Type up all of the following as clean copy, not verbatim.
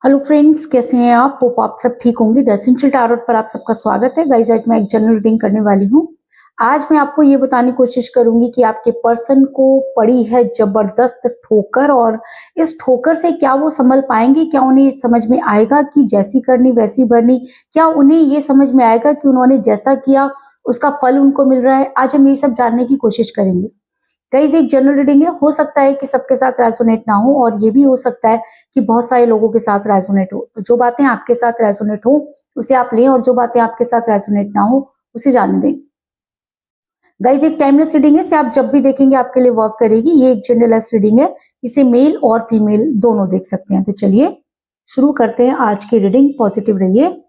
Hello friends, कैसे हैं आप? होप आप सब ठीक होंगे। द एसेंशियल टैरोट पर आप सबका स्वागत है। गाइस, आज मैं एक जनरल रीडिंग करने वाली हूँ। आज मैं आपको ये बताने की कोशिश करूंगी कि आपके पर्सन को पड़ी है जबरदस्त ठोकर, और इस ठोकर से क्या वो संभल पाएंगे, क्या उन्हें समझ में आएगा कि जैसी करनी वैसी भरनी, क्या उन्हें ये समझ में आएगा कि उन्होंने जैसा किया उसका फल उनको मिल रहा है। आज हम ये सब जानने की कोशिश करेंगे। गाइस, एक जनरल रीडिंग है, हो सकता है कि सबके साथ रेजोनेट ना हो, और ये भी हो सकता है कि बहुत सारे लोगों के साथ रेजोनेट हो। तो जो बातें आपके साथ रेजोनेट हो उसे आप लें, और जो बातें आपके साथ रेजोनेट ना हो उसे जाने दें। गाइस, एक टाइमलेस रीडिंग है, इसे आप जब भी देखेंगे आपके लिए वर्क करेगी। ये एक जनरलेस रीडिंग है, इसे मेल और फीमेल दोनों देख सकते हैं। तो चलिए शुरू करते हैं आज की रीडिंग। पॉजिटिव रहिए।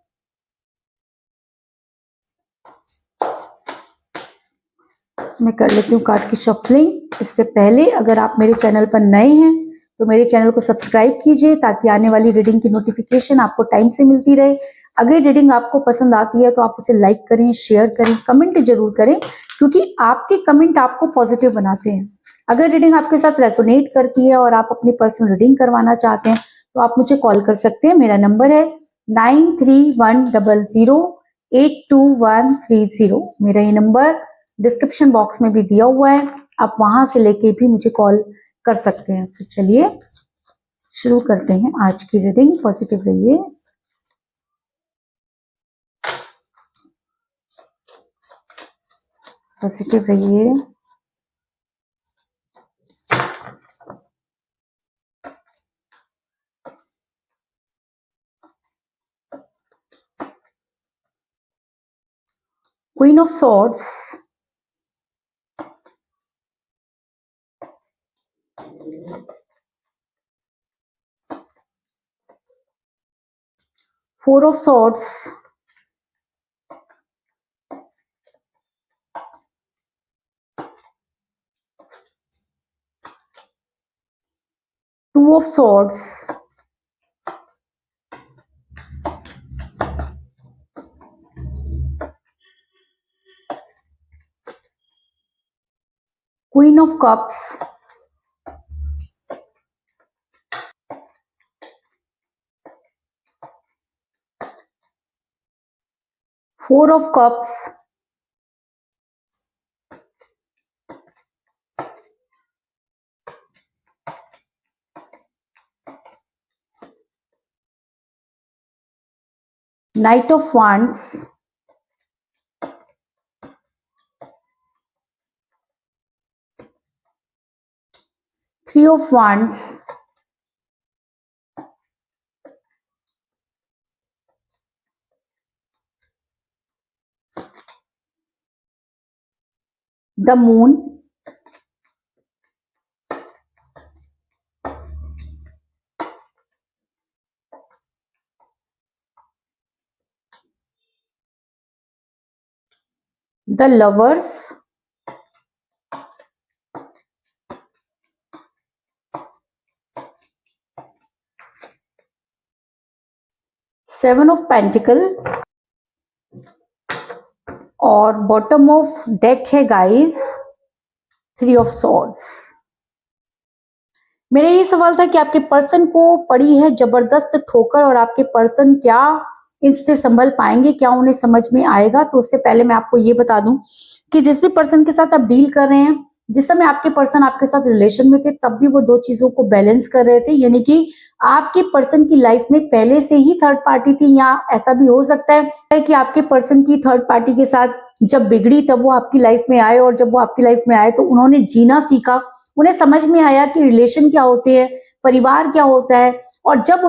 मैं कर लेती हूँ कार्ड की शफलिंग। इससे पहले अगर आप मेरे चैनल पर नए हैं तो मेरे चैनल को सब्सक्राइब कीजिए, ताकि आने वाली रीडिंग की नोटिफिकेशन आपको टाइम से मिलती रहे। अगर रीडिंग आपको पसंद आती है तो आप उसे लाइक करें, शेयर करें, कमेंट जरूर करें, क्योंकि आपके कमेंट आपको पॉजिटिव बनाते हैं। अगर रीडिंग आपके साथ रेजोनेट करती है और आप अपनी पर्सनल रीडिंग करवाना चाहते हैं तो आप मुझे कॉल कर सकते हैं। मेरा नंबर है 9310082130। मेरा ये नंबर डिस्क्रिप्शन बॉक्स में भी दिया हुआ है, आप वहां से लेके भी मुझे कॉल कर सकते हैं। तो चलिए शुरू करते हैं आज की रीडिंग। पॉजिटिव रहिए। पॉजिटिव रहिए। Queen of swords, four of swords, two of swords, queen of cups, four of cups, night of wands, three of wands, the moon, the lovers, seven of pentacle, और bottom of deck है guys three of swords. मेरा ये सवाल था कि आपके person को पड़ी है जबरदस्त ठोकर, और आपके पर्सन क्या इससे संभल पाएंगे, क्या उन्हें समझ में आएगा। तो उससे पहले मैं आपको ये बता दूं कि जिस भी पर्सन के साथ आप डील कर रहे हैं, जिस समय आपके पर्सन आपके साथ रिलेशन में थे तब भी वो दो चीजों को बैलेंस कर रहे थे, यानी कि आपके पर्सन की लाइफ में पहले से ही थर्ड पार्टी थी, या ऐसा भी हो सकता है कि आपके पर्सन की थर्ड पार्टी के साथ जब बिगड़ी तब वो आपकी लाइफ में आए, और जब वो आपकी लाइफ में आए तो उन्होंने जीना सीखा, उन्हें समझ में आया कि रिलेशन क्या होते हैं, परिवार क्या होता है। और जब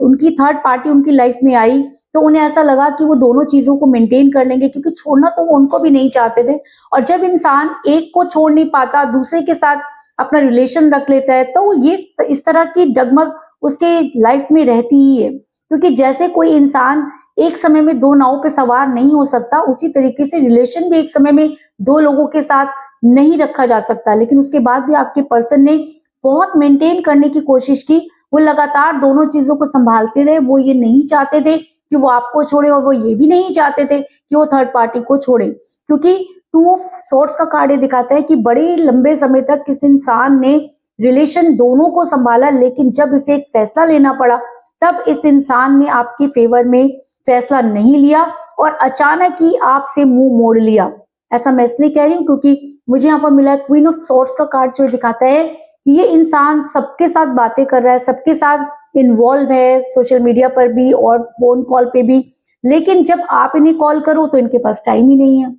उनकी थर्ड पार्टी उनकी लाइफ में आई तो उन्हें ऐसा लगा कि वो दोनों चीजों को मेंटेन कर लेंगे, क्योंकि छोड़ना तो वो उनको भी नहीं चाहते थे। और जब इंसान एक को छोड़ नहीं पाता, दूसरे के साथ अपना रिलेशन रख लेता है, तो ये इस तरह की डगमग उसके लाइफ में रहती ही है। क्योंकि जैसे कोई इंसान एक समय में दो नावों पे सवार नहीं हो सकता, उसी तरीके से रिलेशन भी एक समय में दो लोगों के साथ नहीं रखा जा सकता। लेकिन उसके बाद भी आपके पर्सन ने बहुत मेंटेन करने की कोशिश की, वो लगातार दोनों चीजों को संभालते रहे। वो ये नहीं चाहते थे कि वो आपको छोड़े, और वो ये भी नहीं चाहते थे कि वो थर्ड पार्टी को छोड़े, क्योंकि टू ऑफ सॉर्ड्स का कार्ड ये दिखाता है कि बड़े लंबे समय तक किसी इंसान ने रिलेशन दोनों को संभाला, लेकिन जब इसे एक फैसला लेना पड़ा तब इस इंसान ने आपके फेवर में फैसला नहीं लिया और अचानक ही आपसे मुंह मोड़ लिया। ऐसा मैं इसलिए कह रही हूँ क्योंकि मुझे यहाँ पर मिला है क्वीन ऑफ सॉर्ड्स का कार्ड, जो दिखाता है कि ये इंसान सबके साथ बातें कर रहा है, सबके साथ इन्वॉल्व है, सोशल मीडिया पर भी और फोन कॉल पे भी, लेकिन जब आप इन्हें कॉल करो तो इनके पास टाइम ही नहीं है।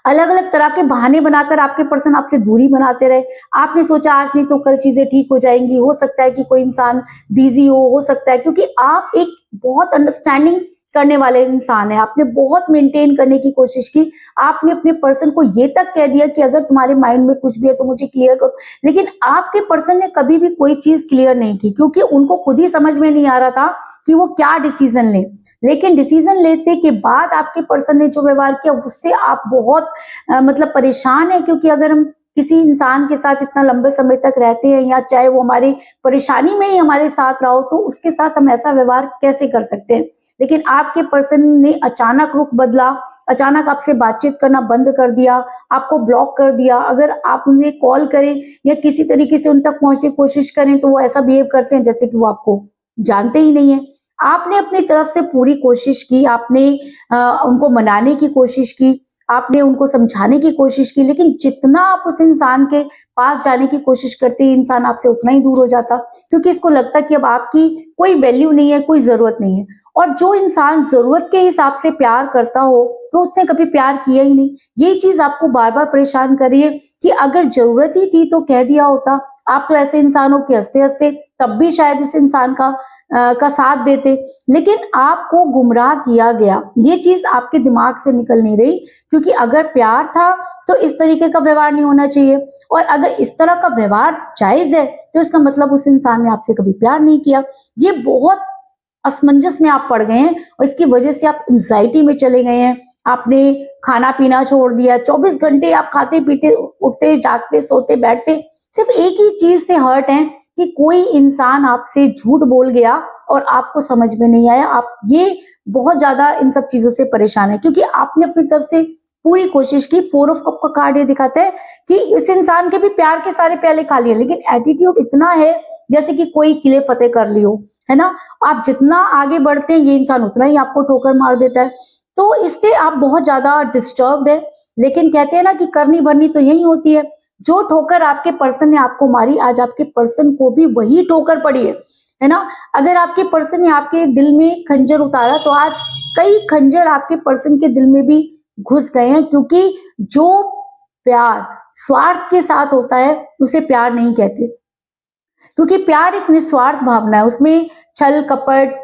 अलग अलग तरह के बहाने बनाकर आपके पर्सन आपसे दूरी बनाते रहे। आपने सोचा आज नहीं तो कल चीजें ठीक हो जाएंगी, हो सकता है कि कोई इंसान बिजी हो सकता है, क्योंकि आप एक बहुत अंडरस्टैंडिंग करने वाले इंसान है। आपने बहुत मेंटेन करने की कोशिश की, आपने अपने पर्सन को ये तक कह दिया कि अगर तुम्हारे माइंड में कुछ भी है तो मुझे क्लियर करो, लेकिन आपके पर्सन ने कभी भी कोई चीज क्लियर नहीं की क्योंकि उनको खुद ही समझ में नहीं आ रहा था कि वो क्या डिसीजन ले। लेकिन डिसीजन लेते के बाद आपके पर्सन ने जो व्यवहार किया उससे आप बहुत मतलब परेशान है, क्योंकि अगर हम किसी इंसान के साथ इतना लंबे समय तक रहते हैं या चाहे वो हमारी परेशानी में ही हमारे साथ रहो तो उसके साथ हम ऐसा व्यवहार कैसे कर सकते हैं। लेकिन आपके पर्सन ने अचानक रुख बदला, अचानक आपसे बातचीत करना बंद कर दिया, आपको ब्लॉक कर दिया। अगर आप उन्हें कॉल करें या किसी तरीके से उन तक पहुंचने की कोशिश करें तो वो ऐसा बिहेव करते हैं जैसे कि वो आपको जानते ही नहीं है। आपने अपनी तरफ से पूरी कोशिश की, आपने उनको मनाने की कोशिश की, आपने उनको समझाने की कोशिश की, लेकिन जितना आप उस इंसान के पास जाने की कोशिश करते हैं इंसान आपसे उतना ही दूर हो जाता, क्योंकि इसको लगता कि अब आपकी कोई वैल्यू नहीं है, कोई जरूरत नहीं है। और जो इंसान जरूरत के हिसाब से प्यार करता हो तो उसने कभी प्यार किया ही नहीं। ये चीज आपको बार बार परेशान कर रही है कि अगर जरूरत ही थी तो कह दिया होता। आप तो ऐसे इंसान हो कि हंसते हंसते तब भी शायद इस इंसान का साथ देते, लेकिन आपको गुमराह किया गया। ये चीज आपके दिमाग से निकल नहीं रही, क्योंकि अगर प्यार था तो इस तरीके का व्यवहार नहीं होना चाहिए, और अगर इस तरह का व्यवहार जायज है तो इसका मतलब उस इंसान ने आपसे कभी प्यार नहीं किया। ये बहुत असमंजस में आप पड़ गए हैं और इसकी वजह से आप एंजाइटी में चले गए हैं। आपने खाना पीना छोड़ दिया, 24 घंटे आप खाते पीते उठते जागते सोते बैठते सिर्फ एक ही चीज से हर्ट हैं कि कोई इंसान आपसे झूठ बोल गया और आपको समझ में नहीं आया। आप ये बहुत ज्यादा इन सब चीजों से परेशान है क्योंकि आपने अपनी तरफ से पूरी कोशिश की। 4 ऑफ कप का कार्ड ये दिखाता है कि इस इंसान के भी प्यार के सारे प्याले खाली है, लेकिन एटीट्यूड इतना है जैसे कि कोई किले फतेह कर ली हो, है ना। आप जितना आगे बढ़ते हैं ये इंसान उतना ही आपको ठोकर मार देता है, तो इससे आप बहुत ज्यादा डिस्टर्ब्ड है। लेकिन कहते हैं ना कि करनी भरनी तो यही होती है। जो ठोकर आपके पर्सन ने आपको मारी, आज आपके पर्सन को भी वही ठोकर पड़ी है ना। अगर आपके पर्सन ने आपके दिल में खंजर उतारा तो आज कई खंजर आपके पर्सन के दिल में भी घुस गए हैं, क्योंकि जो प्यार स्वार्थ के साथ होता है उसे प्यार नहीं कहते, क्योंकि प्यार एक निस्वार्थ भावना है, उसमें छल कपट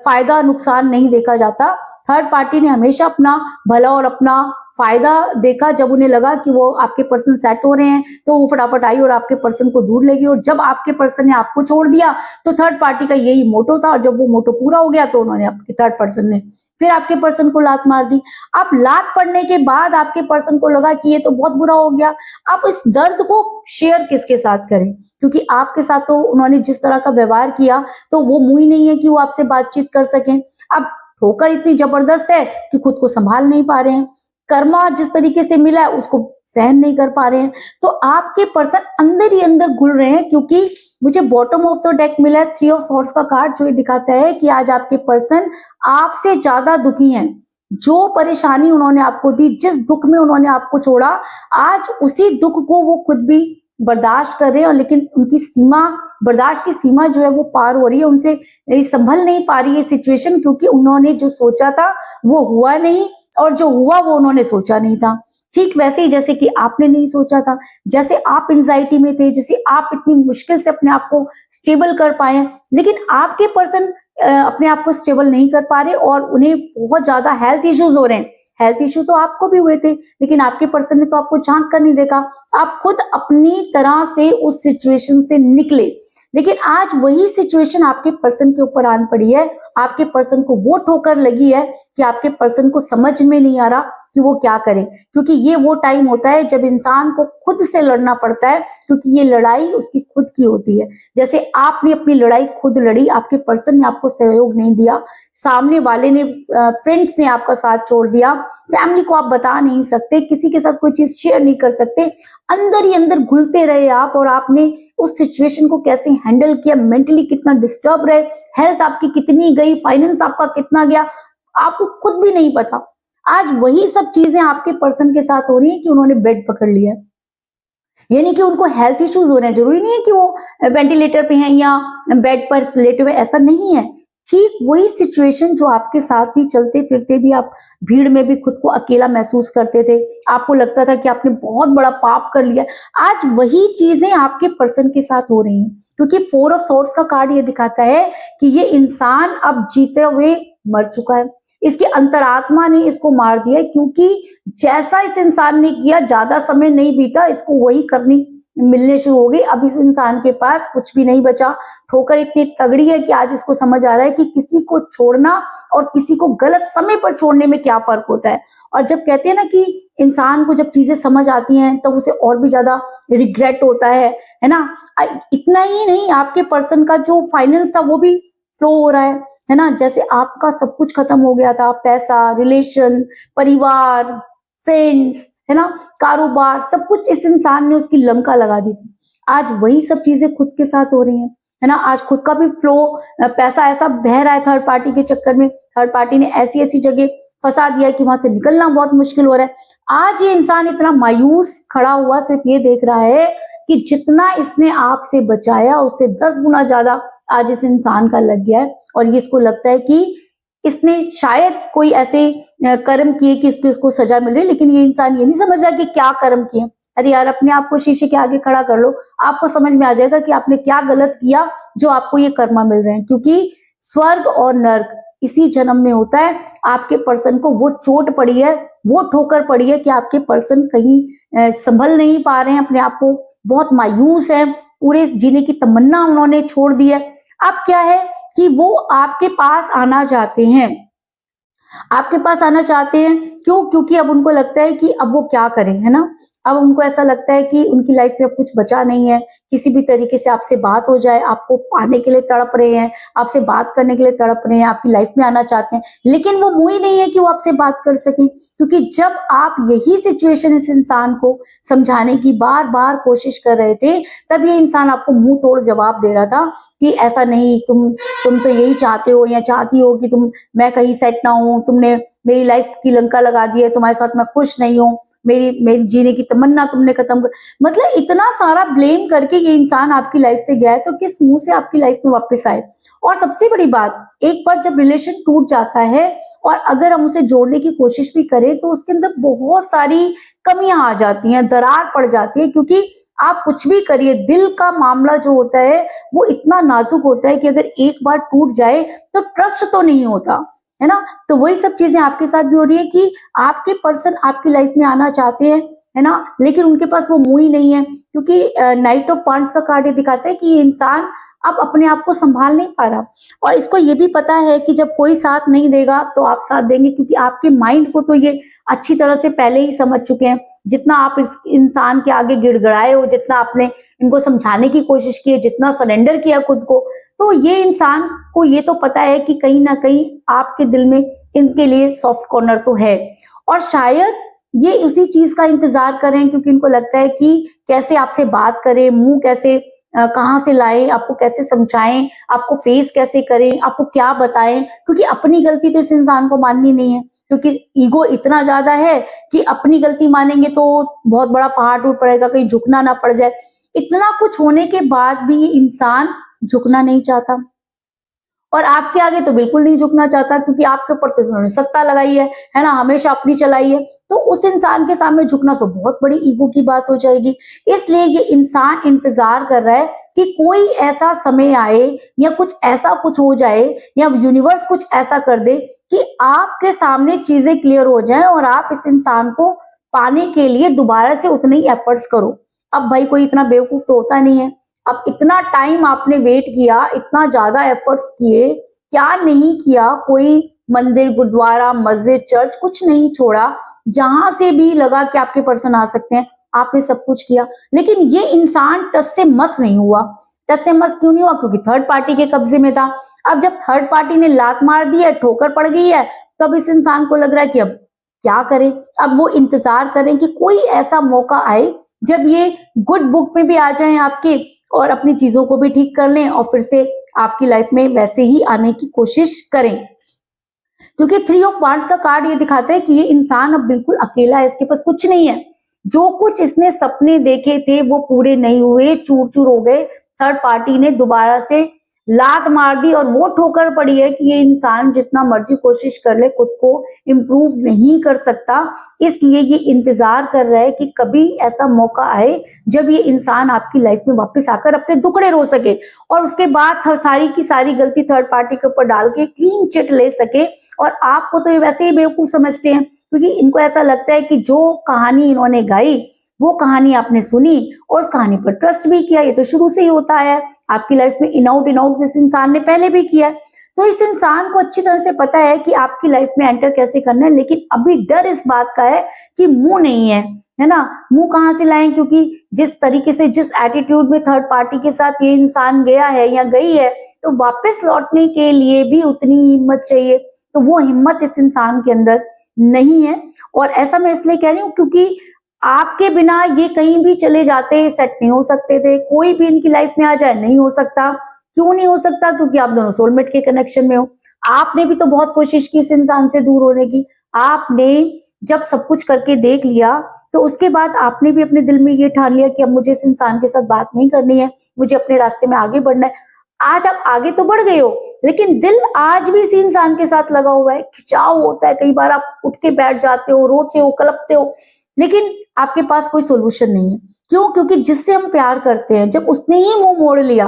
फायदा नुकसान नहीं देखा जाता। थर्ड पार्टी ने हमेशा अपना भला और अपना फायदा देखा। जब उन्हें लगा कि वो आपके पर्सन सेट हो रहे हैं तो वो फटाफट आई और आपके पर्सन को दूर ले गई, और जब आपके पर्सन ने आपको छोड़ दिया तो थर्ड पार्टी का यही मोटो था, और जब वो मोटो पूरा हो गया तो उन्होंने आपके थर्ड पर्सन ने फिर आपके पर्सन को लात मार दी। अब लात पड़ने के बाद आपके पर्सन को लगा कि ये तो बहुत बुरा हो गया। आप इस दर्द को शेयर किसके साथ करें, क्योंकि आपके साथ तो उन्होंने जिस तरह का व्यवहार किया तो वो मुंह ही नहीं है कि वो आपसे बातचीत कर सकें। अब ठोकर इतनी जबरदस्त है कि खुद को संभाल नहीं पा रहे हैं, कर्मा जिस तरीके से मिला है उसको सहन नहीं कर पा रहे हैं, तो आपके पर्सन अंदर ही अंदर घुल रहे हैं। क्योंकि मुझे बॉटम ऑफ द डेक मिला है 3 ऑफ सॉर्ड्स का कार्ड, जो ये दिखाता है कि आज आपके पर्सन आपसे ज्यादा दुखी हैं। जो परेशानी उन्होंने आपको दी, जिस दुख में उन्होंने आपको छोड़ा, आज उसी दुख को वो खुद भी बर्दाश्त कर रहे हैं, और लेकिन उनकी सीमा, बर्दाश्त की सीमा जो है वो पार हो रही है, उनसे संभल नहीं पा रही है सिचुएशन, क्योंकि उन्होंने जो सोचा था वो हुआ नहीं और जो हुआ वो उन्होंने सोचा नहीं था। ठीक वैसे ही जैसे कि आपने नहीं सोचा था, जैसे आप एंजाइटी में थे, जैसे आप इतनी मुश्किल से अपने आप को स्टेबल कर पाए, लेकिन आपके पर्सन अपने आप को स्टेबल नहीं कर पा रहे और उन्हें बहुत ज्यादा हेल्थ इश्यूज हो रहे हैं। हेल्थ इश्यू तो आपको भी हुए थे, लेकिन आपके पर्सन ने तो आपको झांक कर नहीं देखा। आप खुद अपनी तरह से उस सिचुएशन से निकले, लेकिन आज वही सिचुएशन आपके पर्सन के ऊपर आन पड़ी है। आपके पर्सन को वो ठोकर लगी है कि आपके पर्सन को समझ में नहीं आ रहा कि वो क्या करे, क्योंकि ये वो टाइम होता है जब इंसान को खुद से लड़ना पड़ता है, क्योंकि ये लड़ाई उसकी खुद की होती है। जैसे आपने अपनी लड़ाई खुद लड़ी, आपके पर्सन ने आपको सहयोग नहीं दिया, सामने वाले ने फ्रेंड्स ने आपका साथ छोड़ दिया, फैमिली को आप बता नहीं सकते, किसी के साथ कोई चीज शेयर नहीं कर सकते, अंदर ही अंदर घुलते रहे आप, और आपने उस सिचुएशन को कैसे हैंडल किया, मेंटली कितना डिस्टर्ब रहे, हेल्थ आपकी कितनी गई, फाइनेंस आपका कितना गया, आपको खुद भी नहीं पता। आज वही सब चीजें आपके पर्सन के साथ हो रही है कि उन्होंने बेड पकड़ लिया है। ये नहीं कि उनको हेल्थ इश्यूज हो रहे हैं, जरूरी नहीं है कि वो वेंटिलेटर पे हैं या बेड पर लेटे हुए, ऐसा नहीं है। ठीक वही सिचुएशन जो आपके साथ थी, चलते फिरते भी आप भीड़ में भी खुद को अकेला महसूस करते थे, आपको लगता था कि आपने बहुत बड़ा पाप कर लिया, आज वही चीजें आपके पर्सन के साथ हो रही हैं, क्योंकि 4 ऑफ सॉर्ड्स का कार्ड ये दिखाता है कि ये इंसान अब जीते हुए मर चुका है, इसकी अंतरात्मा ने इसको मार दिया, क्योंकि जैसा इस इंसान ने किया, ज्यादा समय नहीं बीता, इसको वही करनी मिलने शुरू हो गई। अब इस इंसान के पास कुछ भी नहीं बचा। ठोकर इतनी तगड़ी है कि आज इसको समझ आ रहा है कि किसी को छोड़ना और किसी को गलत समय पर छोड़ने में क्या फर्क होता है। और जब कहते हैं ना कि इंसान को जब चीजें समझ आती हैं तब उसे और भी ज्यादा रिग्रेट होता है ना। इतना ही नहीं, आपके पर्सन का जो फाइनेंस था वो भी फ्लो हो रहा है ना। जैसे आपका सब कुछ खत्म हो गया था, पैसा, रिलेशन, परिवार, फ्रेंड्स, है ना, कारोबार, सब कुछ इस इंसान ने उसकी लंका लगा दी थी। आज वही सब चीजें खुद के साथ हो रही हैं, है ना। आज खुद का भी फ्लो, पैसा ऐसा बह रहा है थर्ड पार्टी के चक्कर में, थर्ड पार्टी ने ऐसी ऐसी जगह फंसा दिया है कि वहां से निकलना बहुत मुश्किल हो रहा है। आज ये इंसान इतना मायूस खड़ा हुआ सिर्फ ये देख रहा है कि जितना इसने आपसे बचाया उससे 10 गुना ज्यादा आज इस इंसान का लग गया है, और ये इसको लगता है कि इसने शायद कोई ऐसे कर्म किए कि इसको सजा मिल रही है। लेकिन ये इंसान ये नहीं समझ रहा कि क्या कर्म किए। अरे यार, अपने आप को शीशे के आगे खड़ा कर लो, आपको समझ में आ जाएगा कि आपने क्या गलत किया जो आपको ये कर्मा मिल रहे हैं। क्योंकि स्वर्ग और नर्क इसी जन्म में होता है। आपके पर्सन को वो चोट पड़ी है, वो ठोकर पड़ी है कि आपके पर्सन कहीं संभल नहीं पा रहे हैं अपने आप को, बहुत मायूस है, पूरे जीने की तमन्ना उन्होंने छोड़ दी है। अब क्या है कि वो आपके पास आना चाहते हैं, आपके पास आना चाहते हैं। क्यों? क्योंकि अब उनको लगता है कि अब वो क्या करें, है ना। अब उनको ऐसा लगता है कि उनकी लाइफ में अब कुछ बचा नहीं है, किसी भी तरीके से आपसे बात हो जाए, आपको पाने के लिए तड़प रहे हैं, आपसे बात करने के लिए तड़प रहे हैं, आपकी लाइफ में आना चाहते हैं, लेकिन वो मुंह ही नहीं है कि वो आपसे बात कर सकें। क्योंकि जब आप यही सिचुएशन इस इंसान को समझाने की बार बार कोशिश कर रहे थे, तब ये इंसान आपको मुंह तोड़ जवाब दे रहा था कि ऐसा नहीं, तुम तो यही चाहते हो या चाहती हो कि मैं कहीं सेट ना हूं, तुमने मेरी लाइफ की लंका लगा दी है, तुम्हारे साथ मैं खुश नहीं हूँ, मेरी जीने की तमन्ना तुमने खत्म कर। मतलब इतना सारा ब्लेम करके ये इंसान आपकी लाइफ से गया है, तो किस मुंह से आपकी लाइफ में वापस आए। और सबसे बड़ी बात, एक बार जब रिलेशन टूट जाता है और अगर हम उसे जोड़ने की कोशिश भी करें तो उसके अंदर बहुत सारी कमियां आ जाती हैं, दरार पड़ जाती है। क्योंकि आप कुछ भी करिए, दिल का मामला जो होता है वो इतना नाजुक होता है कि अगर एक बार टूट जाए तो ट्रस्ट तो नहीं होता, है ना। तो वही सब चीजें आपके साथ भी हो रही है कि आपके पर्सन आपकी लाइफ में आना चाहते हैं, है ना, लेकिन उनके पास वो मुंह ही नहीं है। क्योंकि नाइट ऑफ वांड्स का कार्ड ये दिखाता है कि ये इंसान अब अपने आप को संभाल नहीं पा रहा, और इसको ये भी पता है कि जब कोई साथ नहीं देगा तो आप साथ देंगे। क्योंकि आपके माइंड को तो ये अच्छी तरह से पहले ही समझ चुके हैं। जितना आप इस इंसान के आगे गिड़गिड़ाए हो, जितना आपने इनको समझाने की कोशिश की है, जितना सरेंडर किया खुद को, तो ये इंसान को ये तो पता है कि कहीं ना कहीं आपके दिल में इनके लिए सॉफ्ट कॉर्नर तो है। और शायद ये उसी चीज का इंतजार कर रहे हैं, क्योंकि इनको लगता है कि कैसे आपसे बात करें, मुंह कैसे कहाँ से लाएं, आपको कैसे समझाएं, आपको फेस कैसे करें, आपको क्या बताएं। क्योंकि अपनी गलती तो इस इंसान को माननी नहीं है, क्योंकि ईगो इतना ज्यादा है कि अपनी गलती मानेंगे तो बहुत बड़ा पहाड़ टूट पड़ेगा, कहीं झुकना ना पड़ जाए। इतना कुछ होने के बाद भी ये इंसान झुकना नहीं चाहता, और आपके आगे तो बिल्कुल नहीं झुकना चाहता, क्योंकि आपके ऊपर तो उन्होंने सत्ता लगाई है ना, हमेशा अपनी चलाई है। तो उस इंसान के सामने झुकना तो बहुत बड़ी ईगो की बात हो जाएगी। इसलिए ये इंसान इंतजार कर रहा है कि कोई ऐसा समय आए या कुछ ऐसा कुछ हो जाए या यूनिवर्स कुछ ऐसा कर दे कि आपके सामने चीजें क्लियर हो जाएं और आप इस इंसान को पाने के लिए दोबारा से उतने ही एफर्ट्स करो। अब भाई कोई इतना बेवकूफ तो होता नहीं है। अब इतना टाइम आपने वेट किया, इतना ज्यादा एफर्ट्स किए, क्या नहीं किया, कोई मंदिर, गुरुद्वारा, मस्जिद, चर्च कुछ नहीं छोड़ा। जहां से भी लगा कि आपके पर्सन आ सकते हैं, आपने सब कुछ किया, लेकिन ये इंसान टस से मस नहीं हुआ। टस से मस क्यों नहीं हुआ? क्योंकि थर्ड पार्टी के कब्जे में था। अब जब थर्ड पार्टी ने लात मार दी है, ठोकर पड़ गई है, तो अब इस इंसान को लग रहा है कि अब क्या करें? अब वो इंतजार करें कि कोई ऐसा मौका आए जब ये गुड बुक में भी आ जाएं आपके, और अपनी चीजों को भी ठीक कर लें और फिर से आपकी लाइफ में वैसे ही आने की कोशिश करें। क्योंकि थ्री ऑफ वांड्स का कार्ड ये दिखाता है कि ये इंसान अब बिल्कुल अकेला है, इसके पास कुछ नहीं है। जो कुछ इसने सपने देखे थे वो पूरे नहीं हुए, चूर चूर हो गए। थर्ड पार्टी ने दोबारा से लात मार दी और वो ठोकर पड़ी है कि ये इंसान जितना मर्जी कोशिश कर ले खुद को इम्प्रूव नहीं कर सकता। इसलिए ये इंतजार कर रहा है कि कभी ऐसा मौका आए जब ये इंसान आपकी लाइफ में वापस आकर अपने दुखड़े रो सके, और उसके बाद सारी की सारी गलती थर्ड पार्टी के ऊपर डाल के क्लीन चिट ले सके। और आपको तो ये वैसे ही बेवकूफ समझते हैं, क्योंकि इनको ऐसा लगता है कि जो कहानी इन्होंने गाई वो कहानी आपने सुनी और उस कहानी पर ट्रस्ट भी किया। ये तो शुरू से ही होता है, आपकी लाइफ में इन आउट इस इंसान ने पहले भी किया है। तो इस इंसान को अच्छी तरह से पता है कि आपकी लाइफ में एंटर कैसे करना है, लेकिन अभी डर इस बात का है कि मुंह नहीं है ना। मुंह कहां से लाएं? क्योंकि जिस तरीके से, जिस एटीट्यूड में थर्ड पार्टी के साथ ये इंसान गया है या गई है, तो वापस लौटने के लिए भी उतनी हिम्मत चाहिए। तो वो हिम्मत इस इंसान के अंदर नहीं है। और ऐसा मैं इसलिए कह रही हूँ क्योंकि आपके बिना ये कहीं भी चले जाते, सेट नहीं हो सकते थे। कोई भी इनकी लाइफ में आ जाए, नहीं हो सकता। क्यों नहीं हो सकता? क्योंकि आप दोनों सोलमेट के कनेक्शन में हो। आपने भी तो बहुत कोशिश की इस इंसान से दूर होने की। आपने जब सब कुछ करके देख लिया, तो उसके बाद आपने भी अपने दिल में ये ठान लिया कि अब मुझे इस इंसान के साथ बात नहीं करनी है, मुझे अपने रास्ते में आगे बढ़ना है। आज आप आगे तो बढ़ गए हो, लेकिन दिल आज भी इसी इंसान के साथ लगा हुआ है। खिंचाव होता है, कई बार आप उठ के बैठ जाते हो, रोते हो, कलपते हो, लेकिन आपके पास कोई सोल्यूशन नहीं है। क्यों? क्योंकि जिससे हम प्यार करते हैं, जब उसने ही मुंह मोड़ लिया,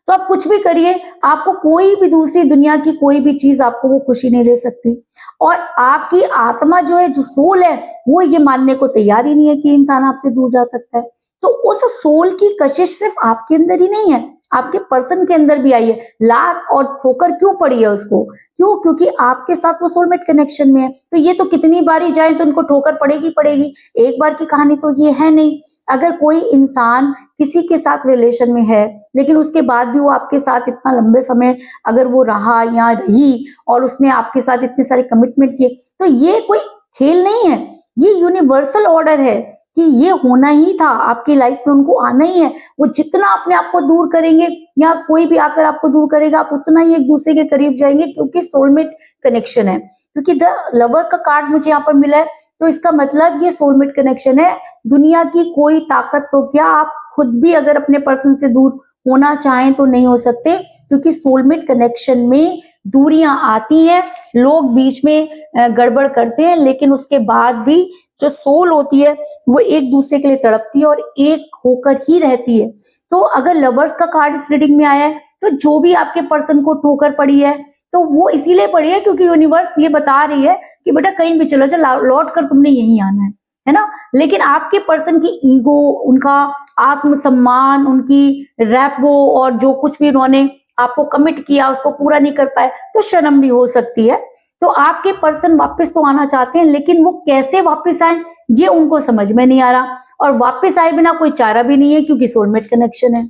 तो आप कुछ भी करिए, आपको कोई भी दूसरी दुनिया की कोई भी चीज आपको वो खुशी नहीं दे सकती। और आपकी आत्मा जो है, जो सोल है, वो ये मानने को तैयार ही नहीं है कि इंसान आपसे दूर जा सकता है। तो उस सोल की कशिश सिर्फ आपके अंदर ही नहीं है, आपके पर्सन के अंदर भी आई है। लात और ठोकर क्यों पड़ी है उसको? क्यों? क्योंकि आपके साथ वो सोलमेट कनेक्शन में है। तो ये तो कितनी बार ही जाए तो उनको ठोकर पड़ेगी पड़ेगी, एक बार की कहानी तो ये है नहीं। अगर कोई इंसान किसी के साथ रिलेशन में है, लेकिन उसके बाद भी वो आपके साथ इतना लंबे समय अगर वो रहा या रही और उसने आपके साथ इतने सारे कमिटमेंट किए, तो ये कोई खेल नहीं है, ये यूनिवर्सल ऑर्डर है कि ये होना ही था, आपकी लाइफ में उनको आना ही है। वो जितना अपने आप को दूर करेंगे या कोई भी आकर आपको दूर करेगा, आप उतना ही एक दूसरे के करीब जाएंगे, क्योंकि सोलमेट कनेक्शन है। क्योंकि द लवर का कार्ड मुझे यहाँ पर मिला है, तो इसका मतलब ये सोलमेट कनेक्शन है। दुनिया की कोई ताकत तो क्या, आप खुद भी अगर अपने पर्सन से दूर होना चाहें तो नहीं हो सकते, क्योंकि सोलमेट कनेक्शन में दूरियां आती हैं, लोग बीच में गड़बड़ करते हैं, लेकिन उसके बाद भी जो सोल होती है वो एक दूसरे के लिए तड़पती है और एक होकर ही रहती है। तो अगर लवर्स का कार्ड इस रीडिंग में आया है, तो जो भी आपके पर्सन को ठोकर पड़ी है, तो वो इसीलिए पड़ी है क्योंकि यूनिवर्स ये बता रही है कि बेटा कहीं भी चलो जा, लौट कर तुमने यहीं आना है ना। लेकिन आपके पर्सन की ईगो, उनका आत्मसम्मान, उनकी रैपो और जो कुछ भी उन्होंने आपको कमिट किया उसको पूरा नहीं कर पाए, तो शर्म भी हो सकती है। तो आपके पर्सन वापस तो आना चाहते हैं, लेकिन वो कैसे वापस आए ये उनको समझ में नहीं आ रहा, और वापस आए बिना कोई चारा भी नहीं है, क्योंकि सोलमेट कनेक्शन है।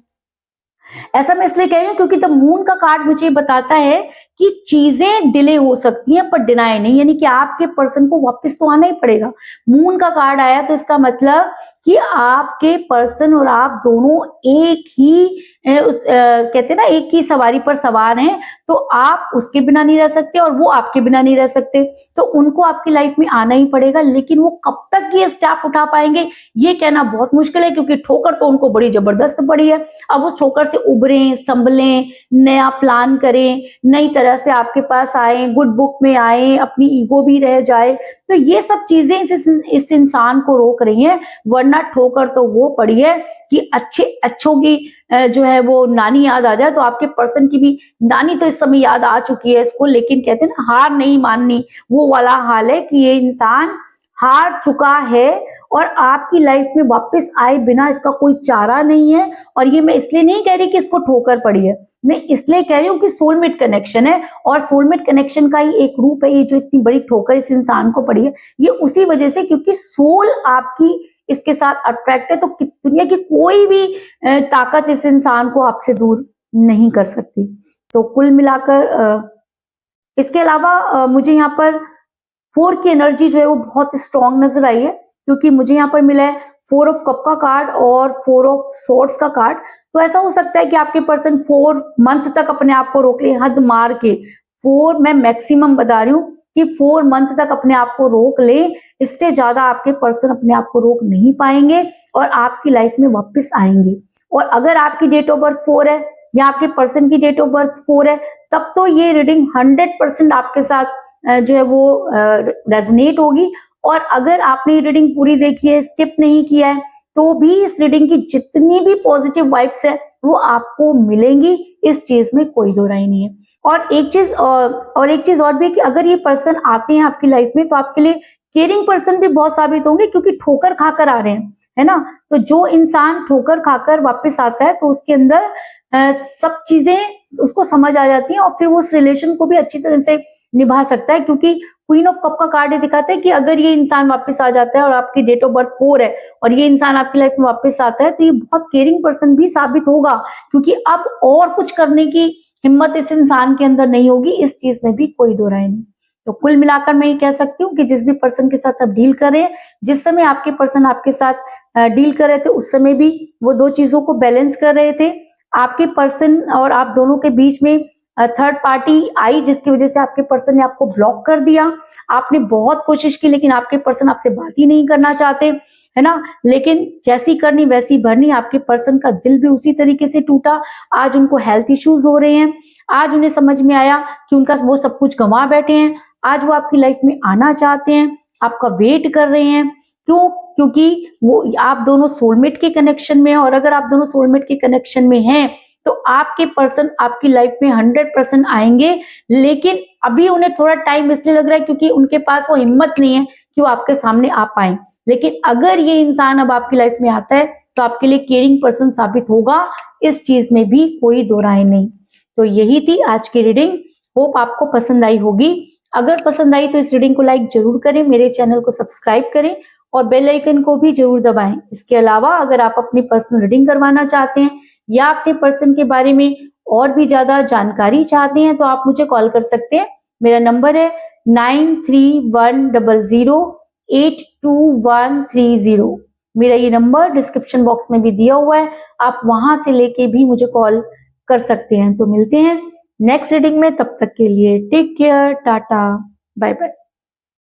ऐसा मैं इसलिए कह रही हूँ क्योंकि द मून का कार्ड मुझे बताता है कि चीजें डिले हो सकती हैं पर डिनाई नहीं, यानी कि आपके पर्सन को वापस तो आना ही पड़ेगा। मून का कार्ड आया तो इसका मतलब कि आपके पर्सन और आप दोनों एक ही कहते हैं ना, एक ही सवारी पर सवार हैं। तो आप उसके बिना नहीं रह सकते और वो आपके बिना नहीं रह सकते, तो उनको आपकी लाइफ में आना ही पड़ेगा। लेकिन वो कब तक ये स्टेप उठा पाएंगे ये कहना बहुत मुश्किल है, क्योंकि ठोकर तो उनको बड़ी जबरदस्त पड़ी है। अब उस ठोकर से उभरें, संभलें, नया प्लान करें, नई तरह से आपके पास आए, गुड बुक में आए, अपनी ईगो भी रह जाए, तो ये सब चीजें इस इंसान को रोक रही हैं। वरना ठोकर तो वो पड़ी है कि अच्छों की जो है वो नानी याद आ जाए, तो आपके पर्सन की भी नानी तो इस समय याद आ चुकी है इसको। लेकिन कहते हैं ना, हार नहीं माननी, वो वाला हाल है कि ये इंसान हार चुका है और आपकी लाइफ में वापस आए बिना इसका कोई चारा नहीं है। और ये मैं इसलिए नहीं कह रही कि इसको ठोकर पड़ी है, मैं इसलिए कह रही हूँ कि सोलमेट कनेक्शन है, और सोलमेट कनेक्शन का ही एक रूप है ये जो इतनी बड़ी ठोकर इस इंसान को पड़ी है, ये उसी वजह से क्योंकि सोल आपकी इसके साथ अट्रैक्ट है। तो दुनिया की कोई भी ताकत इस इंसान को आपसे दूर नहीं कर सकती। तो कुल मिलाकर इसके अलावा मुझे यहाँ पर 4 की एनर्जी जो है वो बहुत स्ट्रांग नजर आई है, क्योंकि मुझे यहाँ पर मिला है 4 ऑफ कप का कार्ड और 4 ऑफ सोर्ड्स का कार्ड। तो ऐसा हो सकता है कि आपके पर्सन 4 मंथ तक अपने आप को रोक ले, हद मार के 4, मैं मैक्सिमम बता रही हूँ कि 4 मंथ तक अपने आप को रोक ले। इससे ज्यादा आपके पर्सन अपने आप को रोक नहीं पाएंगे और आपकी लाइफ में वापस आएंगे। और अगर आपकी डेट ऑफ बर्थ 4 है या आपके पर्सन की डेट ऑफ बर्थ 4 है, तब तो ये रीडिंग 100% आपके साथ जो है वो रेजोनेट होगी। और अगर आपने ये रीडिंग पूरी देखी है, स्किप नहीं किया है, तो भी इस रीडिंग की जितनी भी पॉजिटिव वाइब्स है वो आपको मिलेंगी, इस चीज में कोई दो राय नहीं है। और एक चीज और भी है कि अगर ये पर्सन आते हैं आपकी लाइफ में तो आपके लिए केयरिंग पर्सन भी बहुत साबित होंगे, क्योंकि ठोकर खाकर आ रहे हैं, है ना। तो जो इंसान ठोकर खाकर वापस आता है तो उसके अंदर सब चीजें उसको समझ आ जाती हैं और फिर वो उस रिलेशन को भी अच्छी तरह से निभा सकता है। क्योंकि क्वीन ऑफ कप का कार्ड ये दिखाता है कि अगर ये इंसान वापस आ जाता है और आपकी डेट ऑफ बर्थ 4 है और ये इंसान आपकी लाइफ में वापस आता है, तो ये बहुत केयरिंग पर्सन भी साबित होगा, क्योंकि अब और कुछ करने की हिम्मत इस इंसान के अंदर नहीं होगी। इस चीज में भी कोई दो राय नहीं। तो कुल मिलाकर मैं ये कह सकती हूँ कि जिस भी पर्सन के साथ आप डील कर रहे हैं, जिस समय आपके पर्सन आपके साथ डील कर रहे थे उस समय भी वो 2 चीजों को बैलेंस कर रहे थे। आपके पर्सन और आप दोनों के बीच में थर्ड पार्टी आई, जिसकी वजह से आपके पर्सन ने आपको ब्लॉक कर दिया। आपने बहुत कोशिश की लेकिन आपके पर्सन आपसे बात ही नहीं करना चाहते, है ना। लेकिन जैसी करनी वैसी भरनी, आपके पर्सन का दिल भी उसी तरीके से टूटा। आज उनको हेल्थ इश्यूज हो रहे हैं, आज उन्हें समझ में आया कि उनका वो सब कुछ गंवा बैठे हैं। आज वो आपकी लाइफ में आना चाहते हैं, आपका वेट कर रहे हैं। क्यों? क्योंकि वो आप दोनों सोलमेट के कनेक्शन में हैं, और अगर आप दोनों सोलमेट के कनेक्शन में हैं तो आपके पर्सन आपकी लाइफ में 100% आएंगे। लेकिन अभी उन्हें थोड़ा टाइम इसलिए लग रहा है क्योंकि उनके पास वो हिम्मत नहीं है कि वो आपके सामने आ पाए। लेकिन अगर ये इंसान अब आपकी लाइफ में आता है तो आपके लिए केयरिंग पर्सन साबित होगा, इस चीज में भी कोई दो राय नहीं। तो यही थी आज की रीडिंग। होप आपको पसंद आई होगी। अगर पसंद आई तो इस रीडिंग को लाइक जरूर करें, मेरे चैनल को सब्सक्राइब करें और बेल आइकन को भी जरूर दबाएं। इसके अलावा अगर आप अपनी पर्सनल रीडिंग करवाना चाहते हैं या अपने पर्सन के बारे में और भी ज्यादा जानकारी चाहते हैं तो आप मुझे कॉल कर सकते हैं। मेरा नंबर है 9310082130। मेरा ये नंबर डिस्क्रिप्शन बॉक्स में भी दिया हुआ है, आप वहां से लेके भी मुझे कॉल कर सकते हैं। तो मिलते हैं नेक्स्ट रीडिंग में, तब तक के लिए take care, tata, bye bye.